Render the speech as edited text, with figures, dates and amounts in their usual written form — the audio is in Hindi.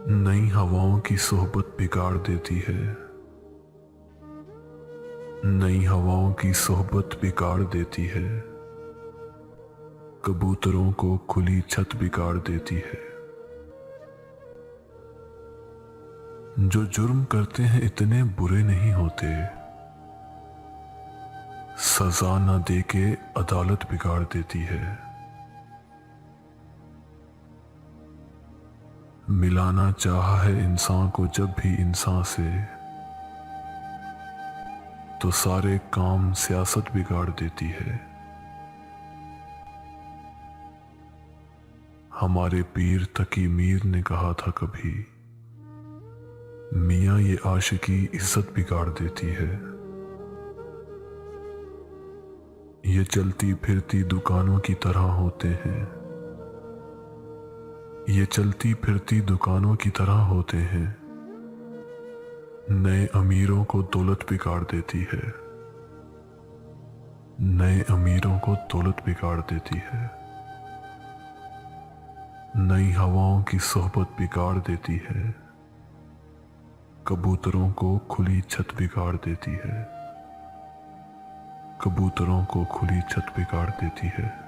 नई हवाओं की सोहबत बिगाड़ देती है। नई हवाओं की सोहबत बिगाड़ देती है। कबूतरों को खुली छत बिगाड़ देती है। जो जुर्म करते हैं इतने बुरे नहीं होते, सजा न देके अदालत बिगाड़ देती है। मिलाना चाहा है इंसान को जब भी इंसान से, तो सारे काम सियासत बिगाड़ देती है। हमारे पीर तकी मीर ने कहा था कभी, मियाँ ये आशिकी इज्जत बिगाड़ देती है। ये चलती फिरती दुकानों की तरह होते हैं। ये चलती फिरती दुकानों की तरह होते हैं। नए अमीरों को दौलत बिगाड़ देती है। नए अमीरों को दौलत बिगाड़ देती है। नई हवाओं की सोहबत बिगाड़ देती है। कबूतरों को खुली छत बिगाड़ देती है। कबूतरों को खुली छत बिगाड़ देती है।